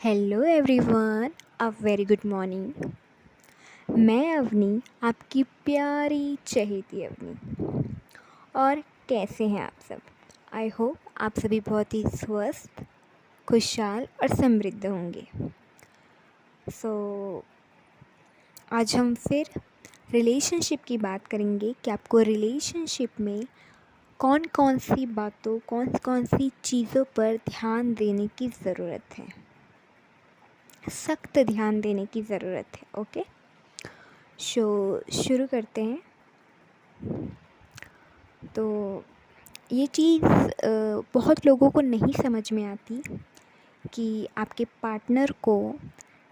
Hello everyone, a very good morning. मैं अवनी, आपकी प्यारी चहेती अवनी। और कैसे हैं आप सब? आई होप आप सभी बहुत ही स्वस्थ, खुशहाल और समृद्ध होंगे। सो आज हम फिर रिलेशनशिप की बात करेंगे कि आपको रिलेशनशिप में कौन कौन सी बातों, कौन कौन सी चीज़ों पर ध्यान देने की ज़रूरत है, सख्त ध्यान देने की ज़रूरत है। ओके, शुरू करते हैं। तो ये चीज़ बहुत लोगों को नहीं समझ में आती कि आपके पार्टनर को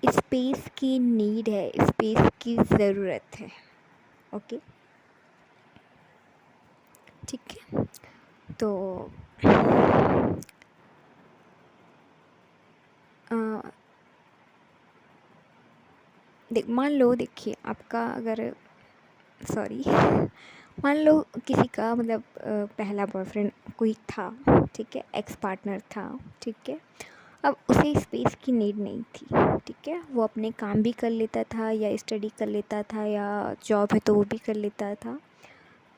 स्पेस की नीड है, स्पेस की ज़रूरत है। ओके, ठीक है। तो मान लो, देखिए आपका अगर सॉरी मान लो किसी का मतलब पहला बॉयफ्रेंड कोई था, ठीक है, एक्स पार्टनर था, ठीक है। अब उसे स्पेस की नीड नहीं थी, ठीक है। वो अपने काम भी कर लेता था या स्टडी कर लेता था या जॉब है तो वो भी कर लेता था,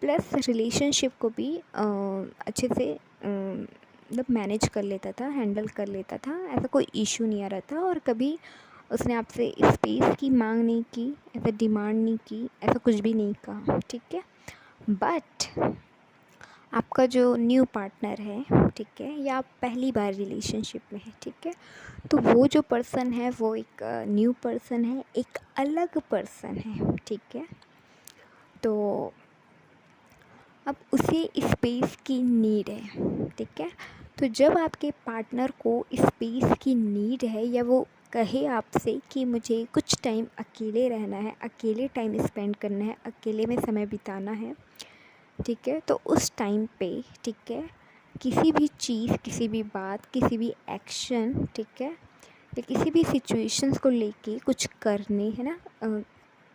प्लस रिलेशनशिप को भी अच्छे से मतलब मैनेज कर लेता था, हैंडल कर लेता था। ऐसा कोई इशू नहीं आ रहा था और कभी उसने आपसे स्पेस की मांग नहीं की, ऐसा डिमांड नहीं की, ऐसा कुछ भी नहीं कहा, ठीक है। बट आपका जो न्यू पार्टनर है, ठीक है, या आप पहली बार रिलेशनशिप में है, ठीक है, तो वो जो पर्सन है वो एक न्यू पर्सन है, एक अलग पर्सन है, ठीक है। तो अब उसे स्पेस की नीड है, ठीक है। तो जब आपके पार्टनर को स्पेस की नीड है या वो कहे आपसे कि मुझे कुछ टाइम अकेले रहना है, अकेले टाइम स्पेंड करना है, अकेले में समय बिताना है, ठीक है, तो उस टाइम पे, ठीक है, किसी भी चीज़, किसी भी बात, किसी भी एक्शन, ठीक है, या किसी भी सिचुएशंस को लेके कुछ करने, है ना,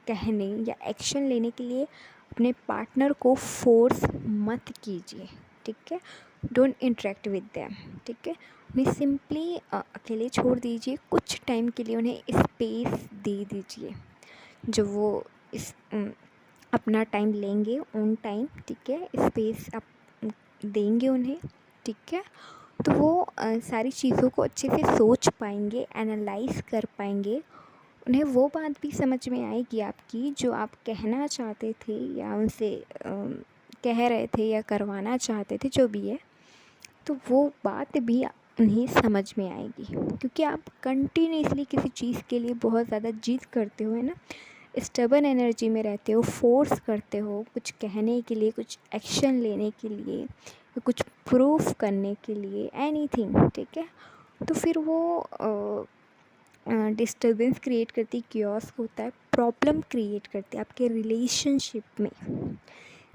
कहने या एक्शन लेने के लिए अपने पार्टनर को फोर्स मत कीजिए, ठीक है। डोंट इंटरेक्ट विद देम, ठीक है। उन्हें सिंपली अकेले छोड़ दीजिए, कुछ टाइम के लिए उन्हें स्पेस दे दीजिए। जो वो इस अपना टाइम लेंगे, ऑन टाइम, ठीक है, स्पेस आप देंगे उन्हें, ठीक है, तो वो सारी चीज़ों को अच्छे से सोच पाएंगे, एनालाइज कर पाएंगे। उन्हें वो बात भी समझ में आएगी आपकी जो आप कहना चाहते थे या उनसे कह रहे थे या करवाना चाहते थे, जो भी है, तो वो बात भी उन्हें समझ में आएगी। क्योंकि आप कंटिन्यूसली किसी चीज़ के लिए बहुत ज़्यादा जिद करते हो, है ना, स्टबन एनर्जी में रहते हो, फोर्स करते हो कुछ कहने के लिए, कुछ एक्शन लेने के लिए, या कुछ प्रूफ करने के लिए, एनीथिंग, ठीक है। तो फिर वो डिस्टर्बेंस क्रिएट करती, क्योस होता है, प्रॉब्लम क्रिएट करती है आपके रिलेशनशिप में।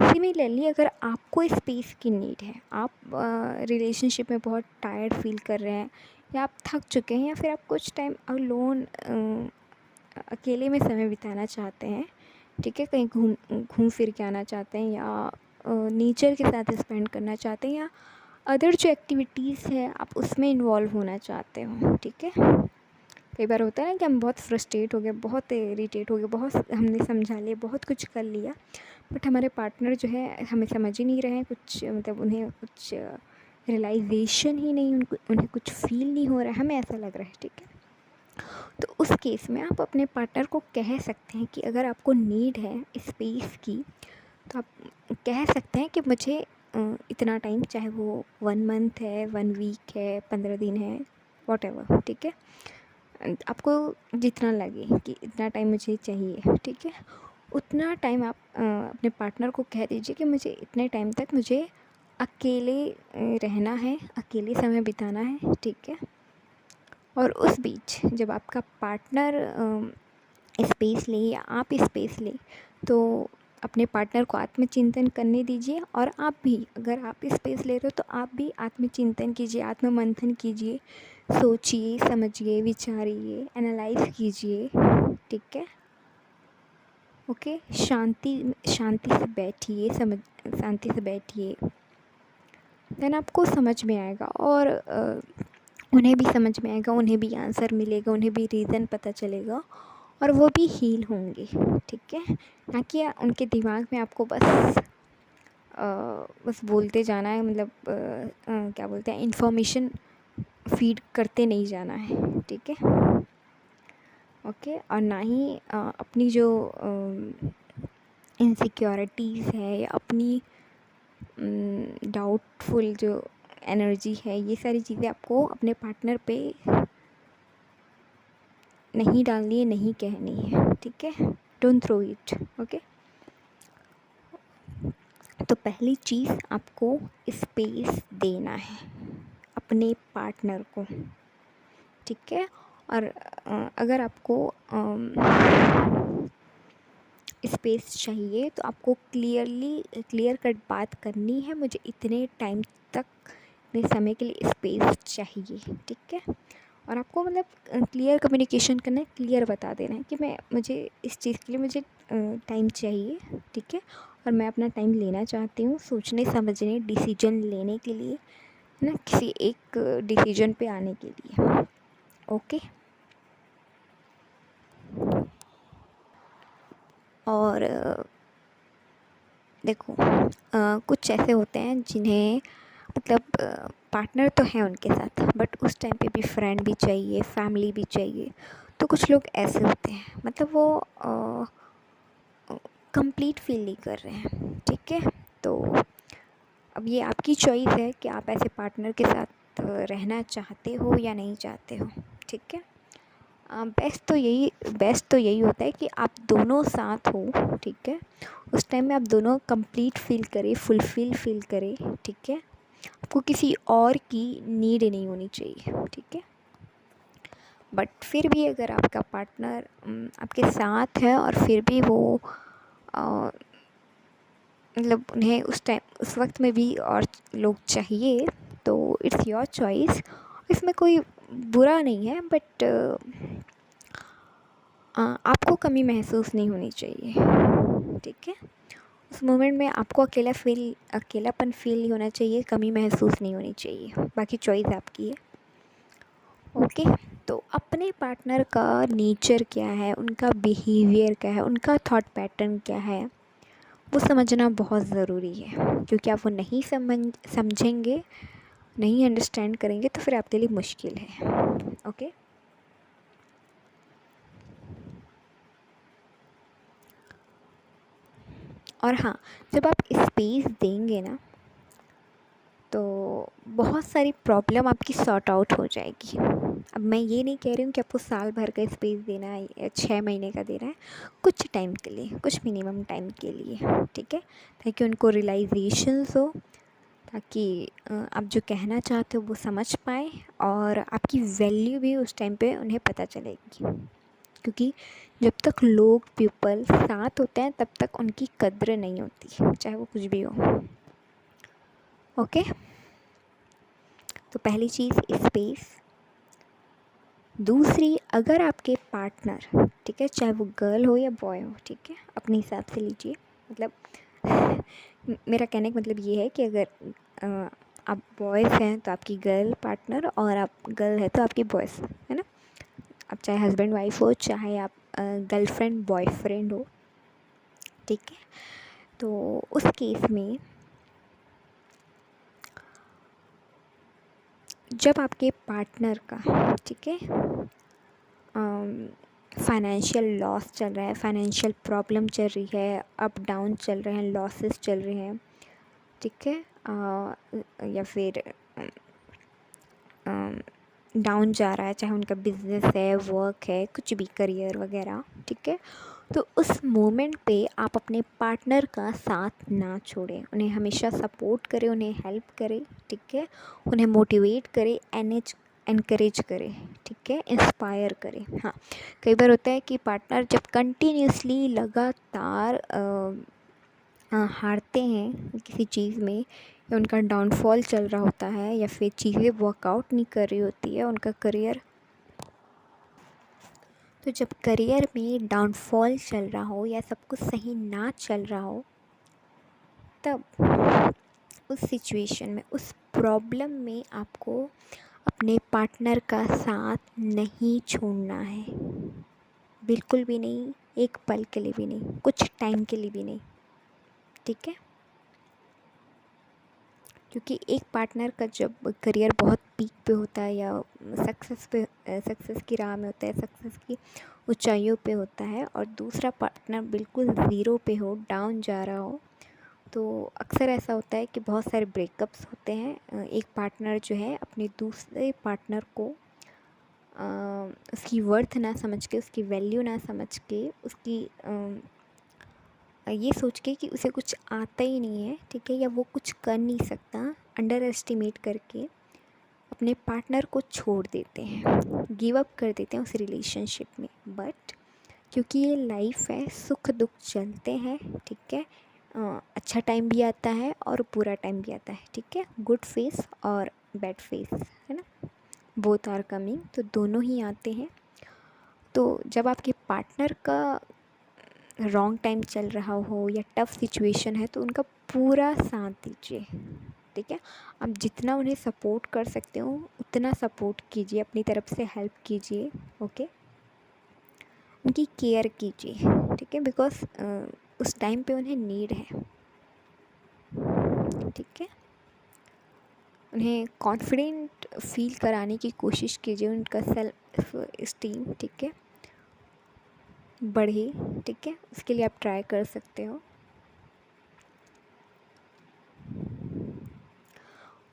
सिमिलरली अगर आपको स्पेस की नीड है, आप रिलेशनशिप में बहुत टायर्ड फील कर रहे हैं या आप थक चुके हैं या फिर आप कुछ टाइम अलोन अकेले में समय बिताना चाहते हैं, ठीक है, कहीं घूम घूम फिर के आना चाहते हैं या नेचर के साथ स्पेंड करना चाहते हैं या अदर जो एक्टिविटीज़ है आप उसमें इन्वॉल्व होना चाहते हो, ठीक है। कई बार होता है ना कि हम बहुत फ्रस्ट्रेट हो गए, बहुत इरिटेट हो गए, बहुत हमने समझा लिया, बहुत कुछ कर लिया, बट हमारे पार्टनर जो है हमें समझ ही नहीं रहे हैं, कुछ मतलब उन्हें कुछ रियलाइजेशन ही नहीं, उन्हें कुछ फील नहीं हो रहा है, हमें ऐसा लग रहा है, ठीक है। तो उस केस में आप अपने पार्टनर को कह सकते हैं कि अगर आपको नीड है स्पेस की, तो आप कह सकते हैं कि मुझे इतना टाइम, चाहे वो 1 मंथ है, 1 वीक है, 15 दिन है, वॉटेवर, ठीक है, आपको जितना लगे कि इतना टाइम मुझे चाहिए, ठीक है, उतना टाइम आप अपने पार्टनर को कह दीजिए कि मुझे इतने टाइम तक मुझे अकेले रहना है, अकेले समय बिताना है, ठीक है। और उस बीच जब आपका पार्टनर स्पेस ले या आप स्पेस ले, तो अपने पार्टनर को आत्मचिंतन करने दीजिए। और आप भी, अगर आप स्पेस ले रहे हो तो आप भी आत्मचिंतन कीजिए, आत्ममंथन कीजिए, सोचिए, समझिए, विचारिए, एनालाइज कीजिए, ठीक है। ओके, शांति शांति से बैठिए, शांति से बैठिए, देन आपको समझ में आएगा। और उन्हें भी समझ में आएगा, उन्हें भी आंसर मिलेगा, उन्हें भी रीज़न पता चलेगा और वो भी हील होंगे, ठीक है। ना कि उनके दिमाग में आपको बस बोलते जाना है, मतलब क्या बोलते हैं, इन्फॉर्मेशन फीड करते नहीं जाना है, ठीक है। ओके, और ना ही अपनी जो इनसिक्योरिटीज़ है या अपनी डाउटफुल जो एनर्जी है, ये सारी चीज़ें आपको अपने पार्टनर पे नहीं डालनी है, नहीं कहनी है, ठीक है। Don't throw it, okay. तो पहली चीज़, आपको स्पेस देना है अपने पार्टनर को, ठीक है। और अगर आपको स्पेस चाहिए तो आपको क्लियर कट बात करनी है, मुझे इतने टाइम तक, इतने समय के लिए स्पेस चाहिए, ठीक है। और आपको मतलब क्लियर कम्युनिकेशन करना है, क्लियर बता देना है कि मुझे इस चीज़ के लिए मुझे टाइम चाहिए, ठीक है। और मैं अपना टाइम लेना चाहती हूँ सोचने समझने, डिसीजन लेने के लिए, है ना, किसी एक डिसीजन पे आने के लिए, ओके। और देखो, कुछ ऐसे होते हैं जिन्हें मतलब पार्टनर तो है उनके साथ, बट उस टाइम पे भी फ्रेंड भी चाहिए, फैमिली भी चाहिए। तो कुछ लोग ऐसे होते हैं, मतलब वो कंप्लीट फील नहीं कर रहे हैं, ठीक है। तो अब ये आपकी चॉइस है कि आप ऐसे पार्टनर के साथ रहना चाहते हो या नहीं चाहते हो, ठीक है। बेस्ट तो यही होता है कि आप दोनों साथ हो, ठीक है। उस टाइम में आप दोनों कंप्लीट फील करें, फुलफिल फील करें, ठीक है। आपको किसी और की नीड नहीं होनी चाहिए, ठीक है। बट फिर भी अगर आपका पार्टनर आपके साथ है और फिर भी वो मतलब उन्हें उस वक्त में भी और लोग चाहिए, तो इट्स योर चॉइस। इसमें कोई बुरा नहीं है, बट आपको कमी महसूस नहीं होनी चाहिए, ठीक है। उस मोमेंट में आपको अकेलापन फील नहीं होना चाहिए, कमी महसूस नहीं होनी चाहिए, बाकी चॉइस आपकी है, ओके। तो अपने पार्टनर का नेचर क्या है, उनका बिहेवियर क्या है, उनका थॉट पैटर्न क्या है, वो समझना बहुत ज़रूरी है। क्योंकि आप वो नहीं समझेंगे, नहीं अंडरस्टैंड करेंगे, तो फिर आपके लिए मुश्किल है, ओके। और हाँ, जब आप स्पेस देंगे ना, तो बहुत सारी प्रॉब्लम आपकी सॉर्ट आउट हो जाएगी। अब मैं ये नहीं कह रही हूँ कि आपको साल भर का स्पेस देना है या 6 महीने का देना है, कुछ टाइम के लिए, कुछ मिनिमम टाइम के लिए, ठीक है। ताकि उनको रियलाइजेशंस हो, ताकि आप जो कहना चाहते हो वो समझ पाएँ, और आपकी वैल्यू भी उस टाइम पे उन्हें पता चलेगी। क्योंकि जब तक लोग पीपल साथ होते हैं तब तक उनकी कद्र नहीं होती, चाहे वो कुछ भी हो, ओके। तो पहली चीज़ स्पेस। दूसरी, अगर आपके पार्टनर, ठीक है, चाहे वो गर्ल हो या बॉय हो, ठीक है, अपने हिसाब से लीजिए। मतलब मेरा कहने का मतलब ये है कि अगर आप बॉयज़ हैं तो आपकी गर्ल पार्टनर, और आप गर्ल है तो आपकी बॉयज़, है ना। आप चाहे हस्बैंड वाइफ हो, चाहे आप गर्लफ्रेंड बॉयफ्रेंड हो, ठीक है। तो उस केस में जब आपके पार्टनर का, ठीक है, फाइनेंशियल लॉस चल रहा है, फाइनेंशियल प्रॉब्लम चल रही है, अप डाउन चल रहे हैं, लॉसेस चल रहे हैं, ठीक है, या फिर डाउन जा रहा है, चाहे उनका बिजनेस है, वर्क है, कुछ भी, करियर वगैरह, ठीक है। तो उस मोमेंट पे आप अपने पार्टनर का साथ ना छोड़ें, उन्हें हमेशा सपोर्ट करें, उन्हें हेल्प करें, ठीक है। उन्हें मोटिवेट करें, एनकरेज करें, ठीक है, इंस्पायर करें। हाँ, कई बार होता है कि पार्टनर जब कंटिन्यूसली लगातार हारते हैं किसी चीज़ में, या उनका डाउनफॉल चल रहा होता है, या फिर चीज़ें वर्कआउट नहीं कर रही होती है, उनका करियर, तो जब करियर में डाउनफॉल चल रहा हो या सब कुछ सही ना चल रहा हो, तब उस सिचुएशन में, उस प्रॉब्लम में आपको अपने पार्टनर का साथ नहीं छोड़ना है, बिल्कुल भी नहीं, एक पल के लिए भी नहीं, कुछ टाइम के लिए भी नहीं, ठीक है। क्योंकि एक पार्टनर का जब करियर बहुत पीक पे होता है या सक्सेस की राह में होता है, सक्सेस की ऊंचाइयों पे होता है, और दूसरा पार्टनर बिल्कुल ज़ीरो पे हो, डाउन जा रहा हो, तो अक्सर ऐसा होता है कि बहुत सारे ब्रेकअप्स होते हैं। एक पार्टनर जो है अपने दूसरे पार्टनर को उसकी वर्थ ना समझ के, उसकी वैल्यू ना समझ के, उसकी ये सोच के कि उसे कुछ आता ही नहीं है, ठीक है, या वो कुछ कर नहीं सकता, अंडर एस्टिमेट करके अपने पार्टनर को छोड़ देते हैं, गिव अप कर देते हैं उस रिलेशनशिप में। बट क्योंकि ये लाइफ है, सुख दुख चलते हैं, ठीक है। अच्छा टाइम भी आता है और बुरा टाइम भी आता है, ठीक है। गुड फेस और बैड फेस, है ना, बोथ आर कमिंग, तो दोनों ही आते हैं। तो जब आपके पार्टनर का रॉन्ग टाइम चल रहा हो या टफ़ सिचुएशन है, तो उनका पूरा साथ दीजिए, ठीक है। आप जितना उन्हें सपोर्ट कर सकते हो उतना सपोर्ट कीजिए, अपनी तरफ से हेल्प कीजिए, ओके। उनकी केयर कीजिए, ठीक है, बिकॉज़ उस टाइम पे उन्हें नीड है, ठीक है। उन्हें कॉन्फिडेंट फील कराने की कोशिश कीजिए, उनका सेल्फ इस्टीम, ठीक है, बढ़े, ठीक है, उसके लिए आप ट्राई कर सकते हो।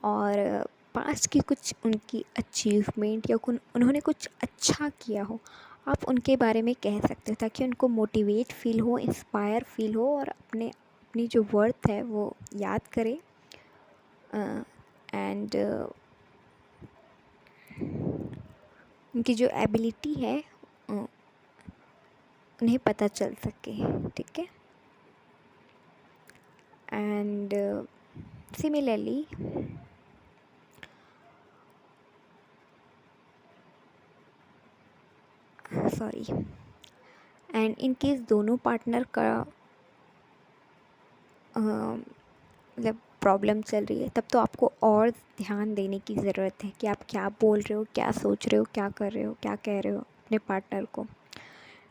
और पास्ट की कुछ उनकी अचीवमेंट या उन्होंने कुछ अच्छा किया हो, आप उनके बारे में कह सकते हो, ताकि उनको मोटिवेट फील हो, इंस्पायर फील हो, और अपनी जो वर्थ है वो याद करें, एंड उनकी जो एबिलिटी है उन्हें पता चल सके, ठीक है। And similarly sorry and in case दोनों पार्टनर का मतलब प्रॉब्लम चल रही है, तब तो आपको और ध्यान देने की ज़रूरत है कि आप क्या बोल रहे हो, क्या सोच रहे हो, क्या कर रहे हो, क्या कह रहे हो अपने पार्टनर को।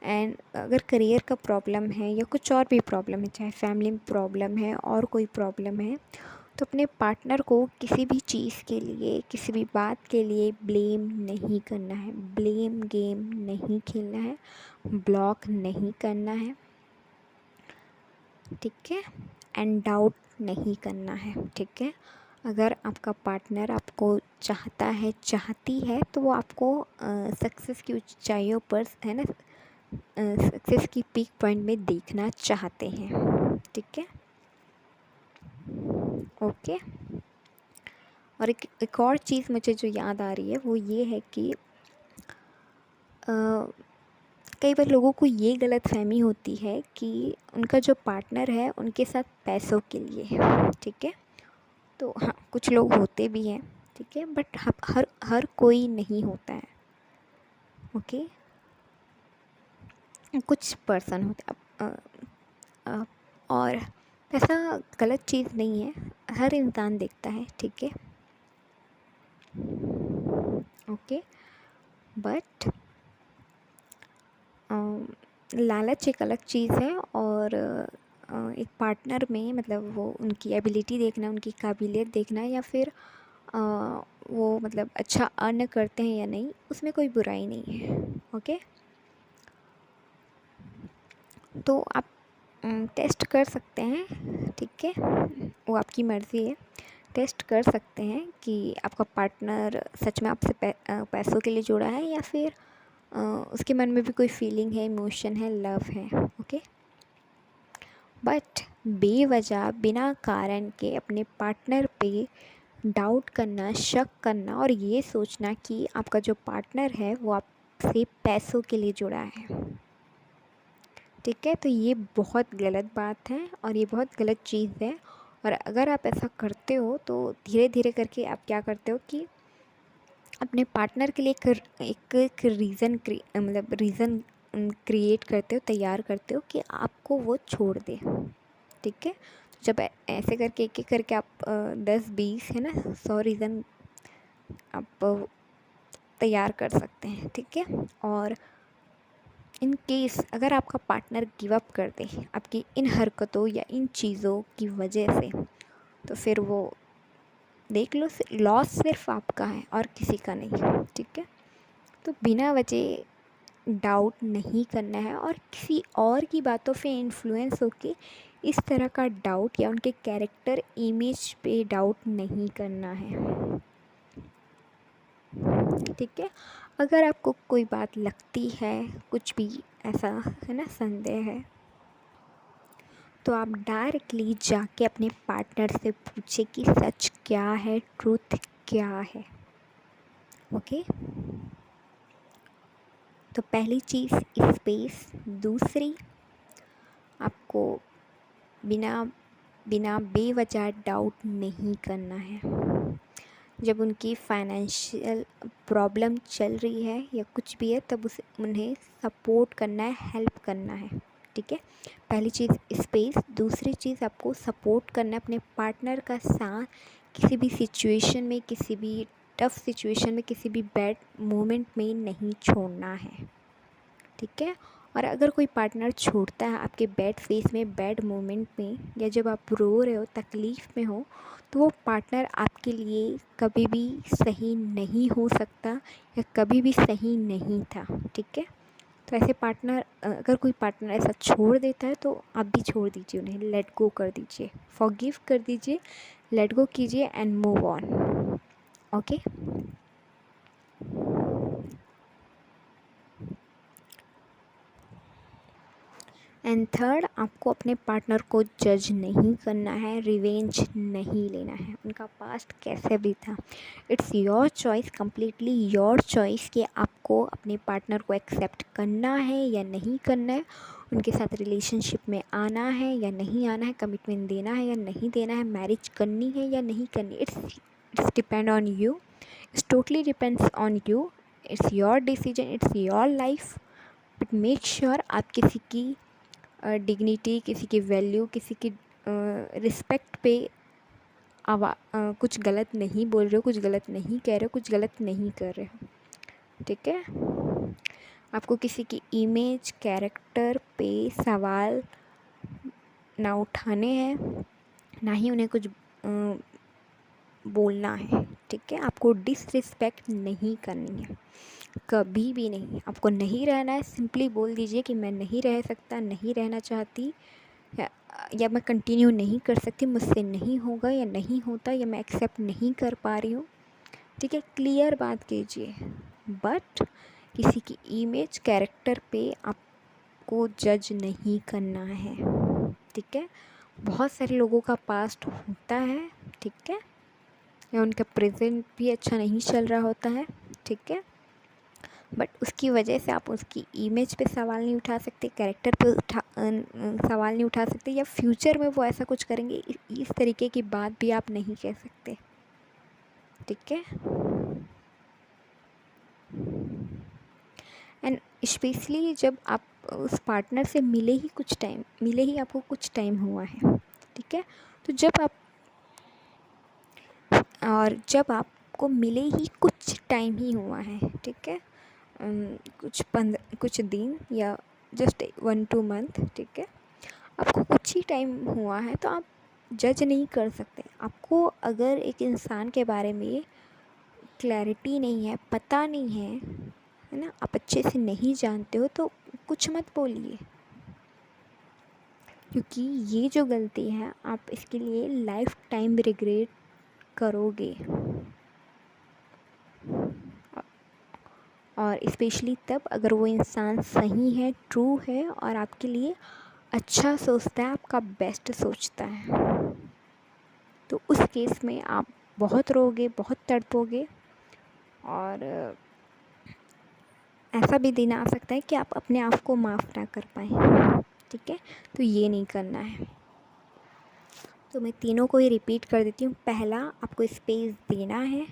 एंड अगर करियर का प्रॉब्लम है या कुछ और भी प्रॉब्लम है, चाहे फैमिली में प्रॉब्लम है और कोई प्रॉब्लम है, तो अपने पार्टनर को किसी भी चीज़ के लिए, किसी भी बात के लिए ब्लेम नहीं करना है, ब्लेम गेम नहीं खेलना है, ब्लॉक नहीं करना है, ठीक है, एंड डाउट नहीं करना है, ठीक है। अगर आपका पार्टनर आपको चाहता है, चाहती है, तो वो आपको सक्सेस की ऊंचाइयों पर, है ना, सक्सेस की पीक पॉइंट में देखना चाहते हैं, ठीक है, ओके। और एक और चीज़ मुझे जो याद आ रही है वो ये है कि कई बार लोगों को ये गलतफहमी होती है कि उनका जो पार्टनर है उनके साथ पैसों के लिए है, ठीक है। तो हाँ, कुछ लोग होते भी हैं, ठीक है, बट हर हर कोई नहीं होता है, ओके। कुछ पर्सन होते और ऐसा गलत चीज़ नहीं है, हर इंसान देखता है, ठीक है, ओके। बट लालच एक अलग चीज़ है, और एक पार्टनर में मतलब वो उनकी एबिलिटी देखना, उनकी काबिलियत देखना, या फिर वो मतलब अच्छा अर्न करते हैं या नहीं, उसमें कोई बुराई नहीं है, ओके। तो आप टेस्ट कर सकते हैं, ठीक है, वो आपकी मर्ज़ी है, टेस्ट कर सकते हैं कि आपका पार्टनर सच में आपसे पैसों के लिए जुड़ा है, या फिर उसके मन में भी कोई फीलिंग है, इमोशन है, लव है, ओके। बट बेवजह बिना कारण के अपने पार्टनर पे डाउट करना, शक करना, और ये सोचना कि आपका जो पार्टनर है वो आपसे पैसों के लिए जुड़ा है, ठीक है, तो ये बहुत गलत बात है और ये बहुत गलत चीज़ है। और अगर आप ऐसा करते हो तो धीरे धीरे करके आप क्या करते हो कि अपने पार्टनर के लिए एक रीज़न मतलब रीज़न क्रिएट करते हो, तैयार करते हो कि आपको वो छोड़ दे, ठीक है। तो जब ऐसे करके एक एक करके आप 10-20 है ना 100 रीज़न आप तैयार कर सकते हैं, ठीक है। और इन केस अगर आपका पार्टनर गिव अप कर दे आपकी इन हरकतों या इन चीज़ों की वजह से, तो फिर वो देख लो लॉस सिर्फ आपका है और किसी का नहीं, ठीक है। तो बिना वजह डाउट नहीं करना है और किसी और की बातों पे इन्फ्लुएंस होके इस तरह का डाउट या उनके कैरेक्टर इमेज पे डाउट नहीं करना है, ठीक है। अगर आपको कोई बात लगती है, कुछ भी ऐसा है ना संदेह है, तो आप डायरेक्टली जाके अपने पार्टनर से पूछे कि सच क्या है, ट्रूथ क्या है, ओके। तो पहली चीज़ स्पेस, दूसरी आपको बिना बिना बेवजह डाउट नहीं करना है। जब उनकी फाइनेंशियल प्रॉब्लम चल रही है या कुछ भी है तब उन्हें सपोर्ट करना है, हेल्प करना है, ठीक है। पहली चीज़ स्पेस, दूसरी चीज़ आपको सपोर्ट करना है, अपने पार्टनर का साथ किसी भी सिचुएशन में, किसी भी टफ सिचुएशन में, किसी भी बैड मोमेंट में नहीं छोड़ना है, ठीक है। और अगर कोई पार्टनर छोड़ता है आपके बैड फेस में, बैड मोमेंट में, या जब आप रो रहे हो, तकलीफ़ में हो, तो वो पार्टनर आपके लिए कभी भी सही नहीं हो सकता या कभी भी सही नहीं था, ठीक है। तो ऐसे पार्टनर अगर कोई पार्टनर ऐसा छोड़ देता है तो आप भी छोड़ दीजिए, उन्हें लेट गो कर दीजिए, फॉरगिव कर दीजिए, लेट गो कीजिए and move on, okay. And third, आपको अपने पार्टनर को जज नहीं करना है, रिवेंज नहीं लेना है, उनका पास्ट कैसे भी था। It's your choice, completely your choice कि आपको अपने पार्टनर को एक्सेप्ट करना है या नहीं करना है, उनके साथ रिलेशनशिप में आना है या नहीं आना है, कमिटमेंट देना है या नहीं देना है, मैरिज करनी है या नहीं करनी। It's depend on you, it's totally depends on you, it's your decision, it's your life. But make sure आप किसी की डिग्निटी, किसी की वैल्यू, किसी की रिस्पेक्ट पे कुछ गलत नहीं बोल रहे हो, कुछ गलत नहीं कह रहे हो, कुछ गलत नहीं कर रहे हो, ठीक है। आपको किसी की इमेज, कैरेक्टर पे सवाल ना उठाने हैं, ना ही उन्हें कुछ बोलना है, ठीक है। आपको डिसरिस्पेक्ट नहीं करनी है, कभी भी नहीं। आपको नहीं रहना है, सिंपली बोल दीजिए कि मैं नहीं रह सकता, नहीं रहना चाहती, या मैं कंटिन्यू नहीं कर सकती, मुझसे नहीं होगा या नहीं होता, या मैं एक्सेप्ट नहीं कर पा रही हूँ, ठीक है। क्लियर बात कीजिए, बट किसी की इमेज, कैरेक्टर पे आपको जज नहीं करना है, ठीक है। बहुत सारे लोगों का पास्ट होता है, ठीक है, या उनका प्रेजेंट भी अच्छा नहीं चल रहा होता है, ठीक है। बट उसकी वजह से आप उसकी इमेज पे सवाल नहीं उठा सकते, कैरेक्टर पे सवाल नहीं उठा सकते, या फ्यूचर में वो ऐसा कुछ करेंगे, इस तरीके की बात भी आप नहीं कह सकते, ठीक है। एंड स्पेशली जब आप उस पार्टनर से मिले ही आपको कुछ टाइम हुआ है, ठीक है। तो जब आपको मिले ही कुछ टाइम ही हुआ है, ठीक है, कुछ दिन या जस्ट 1-2 मंथ, ठीक है, आपको कुछ ही टाइम हुआ है, तो आप जज नहीं कर सकते। आपको अगर एक इंसान के बारे में क्लैरिटी नहीं है, पता नहीं है ना, आप अच्छे से नहीं जानते हो, तो कुछ मत बोलिए, क्योंकि ये जो गलती है आप इसके लिए लाइफ टाइम रिग्रेट करोगे। और स्पेशली तब अगर वो इंसान सही है, ट्रू है और आपके लिए अच्छा सोचता है, आपका बेस्ट सोचता है, तो उस केस में आप बहुत रोगे, बहुत तड़पोगे, और ऐसा भी दिन आ सकता है कि आप अपने आप को माफ़ ना कर पाएँ, ठीक है। तो ये नहीं करना है। तो मैं तीनों को ही रिपीट कर देती हूँ। पहला, आपको स्पेस देना है।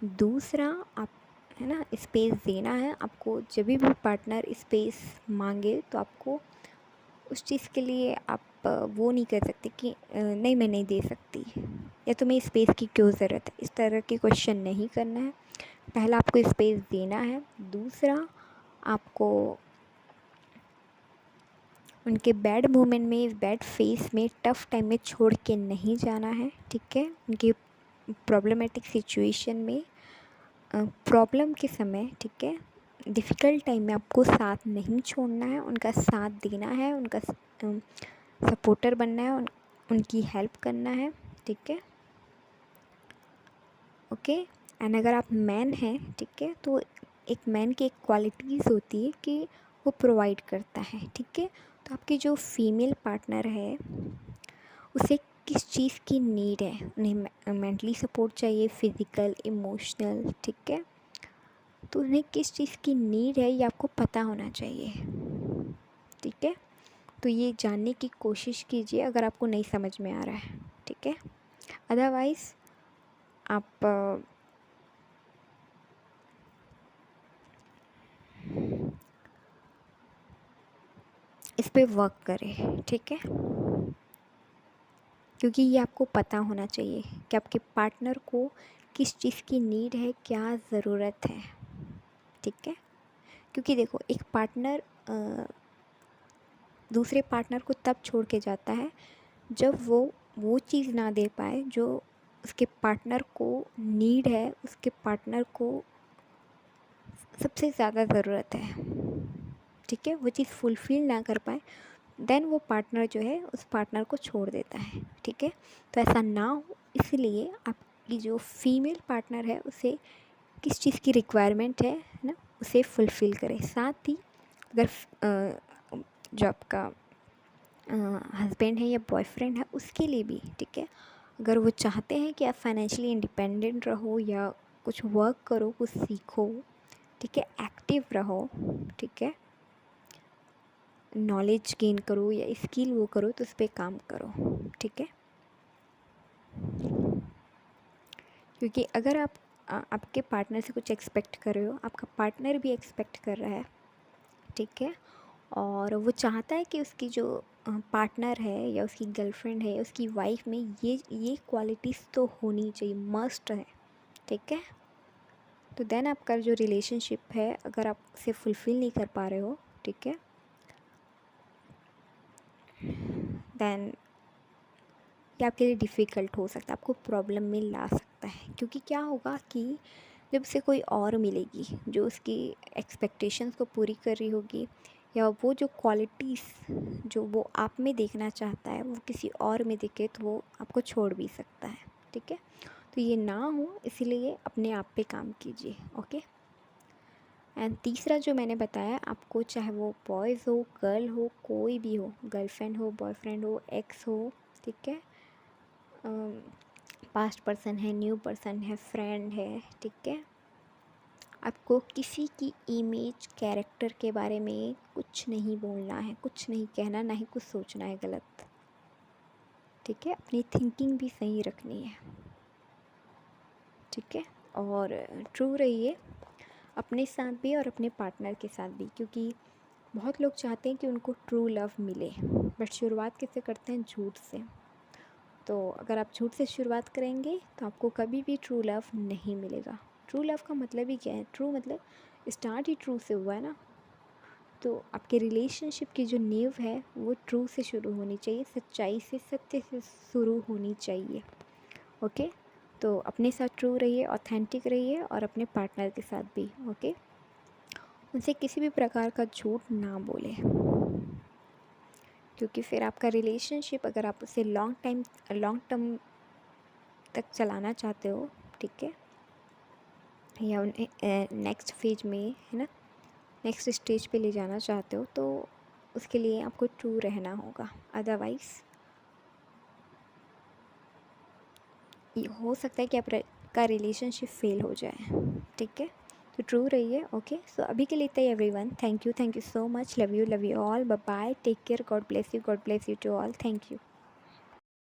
दूसरा, आप है ना, स्पेस देना है आपको। जब भी पार्टनर स्पेस मांगे तो आपको उस चीज़ के लिए आप वो नहीं कर सकते कि नहीं मैं नहीं दे सकती या तुम्हें स्पेस की क्यों ज़रूरत है, इस तरह के क्वेश्चन नहीं करना है। पहला आपको स्पेस देना है, दूसरा आपको उनके बैड मोमेंट में, बैड फेस में, टफ़ टाइम में छोड़ के नहीं जाना है, ठीक है। उनकी प्रॉब्लमेटिक सिचुएशन में, प्रॉब्लम के समय, ठीक है, डिफ़िकल्ट टाइम में आपको साथ नहीं छोड़ना है, उनका साथ देना है, उनका सपोर्टर बनना है, उनकी हेल्प करना है, ठीक है, ओके। एंड अगर आप मैन हैं, ठीक है, तो एक मैन की एक क्वालिटीज़ होती है कि वो प्रोवाइड करता है, ठीक है। तो आपकी जो फीमेल पार्टनर है उसे किस चीज़ की नीड है, उन्हें मेंटली सपोर्ट चाहिए, फिज़िकल, इमोशनल, ठीक है। तो उन्हें किस चीज़ की नीड है ये आपको पता होना चाहिए, ठीक है। तो ये जानने की कोशिश कीजिए अगर आपको नहीं समझ में आ रहा है, ठीक है। अदरवाइज़ आप इस पे वर्क करें, ठीक है, क्योंकि ये आपको पता होना चाहिए कि आपके पार्टनर को किस चीज़ की नीड है, क्या ज़रूरत है, ठीक है। क्योंकि देखो एक पार्टनर दूसरे पार्टनर को तब छोड़ के जाता है जब वो चीज़ ना दे पाए जो उसके पार्टनर को नीड है, उसके पार्टनर को सबसे ज़्यादा ज़रूरत है, ठीक है, वो चीज़ फुलफ़िल ना कर पाए, देन वो पार्टनर जो है उस पार्टनर को छोड़ देता है, ठीक है। तो ऐसा ना हो इसलिए आपकी जो फीमेल पार्टनर है उसे किस चीज़ की रिक्वायरमेंट है ना, उसे फुलफ़िल करें। साथ ही अगर जो आपका हस्बैंड है या बॉयफ्रेंड है उसके लिए भी, ठीक है, अगर वो चाहते हैं कि आप फाइनेंशियली इंडिपेंडेंट रहो या कुछ वर्क करो, कुछ सीखो, ठीक है, एक्टिव रहो, ठीक है, नॉलेज गेन करो या स्किल वो करो, तो उस पर काम करो, ठीक है। क्योंकि अगर आप आपके पार्टनर से कुछ एक्सपेक्ट कर रहे हो, आपका पार्टनर भी एक्सपेक्ट कर रहा है, ठीक है, और वो चाहता है कि उसकी जो पार्टनर है या उसकी गर्लफ्रेंड है या उसकी वाइफ में ये क्वालिटीज़ तो होनी चाहिए, मस्ट है, ठीक है। तो देन आपका जो रिलेशनशिप है अगर आप उसे फुलफ़िल नहीं कर पा रहे हो, ठीक है, देन ये आपके लिए डिफ़िकल्ट हो सकता है, आपको प्रॉब्लम में ला सकता है। क्योंकि क्या होगा कि जब उसे कोई और मिलेगी जो उसकी एक्सपेक्टेशंस को पूरी कर रही होगी, या वो जो क्वालिटीज़ जो वो आप में देखना चाहता है वो किसी और में दिखे, तो वो आपको छोड़ भी सकता है, ठीक है। तो ये ना हो इसीलिए अपने आप पे काम कीजिए, ओके। एंड तीसरा जो मैंने बताया आपको, चाहे वो बॉयज़ हो, गर्ल हो, कोई भी हो, गर्लफ्रेंड हो, बॉयफ्रेंड हो, एक्स हो, ठीक है, पास्ट पर्सन है, न्यू पर्सन है, फ्रेंड है, ठीक है, आपको किसी की इमेज, कैरेक्टर के बारे में कुछ नहीं बोलना है, कुछ नहीं कहना, ना ही कुछ सोचना है गलत, ठीक है। अपनी थिंकिंग भी सही रखनी है, ठीक है, और ट्रू रहिए अपने साथ भी और अपने पार्टनर के साथ भी। क्योंकि बहुत लोग चाहते हैं कि उनको ट्रू लव मिले, बट शुरुआत किससे करते हैं? झूठ से। तो अगर आप झूठ से शुरुआत करेंगे तो आपको कभी भी ट्रू लव नहीं मिलेगा। ट्रू लव का मतलब ही क्या है? ट्रू मतलब स्टार्ट ही ट्रू से हुआ है ना। तो आपके रिलेशनशिप की जो नींव है वो ट्रू से शुरू होनी चाहिए, सच्चाई से, सत्य से शुरू होनी चाहिए, ओके। तो अपने साथ ट्रू रहिए, ऑथेंटिक रहिए, और अपने पार्टनर के साथ भी, ओके। उनसे किसी भी प्रकार का झूठ ना बोले, क्योंकि फिर आपका रिलेशनशिप, अगर आप उसे लॉन्ग टर्म तक चलाना चाहते हो, ठीक है, या उन्हें नेक्स्ट फेज में, है ना, नेक्स्ट स्टेज पे ले जाना चाहते हो, तो उसके लिए आपको ट्रू रहना होगा। अदरवाइज़ ये हो सकता है कि आपका रिलेशनशिप फेल हो जाए, ठीक है। तो ट्रू रहिए, ओके। सो अभी के लिए इतना ही everyone. Thank you so much. Love you all. Bye bye, take care, God bless you to all. Thank you.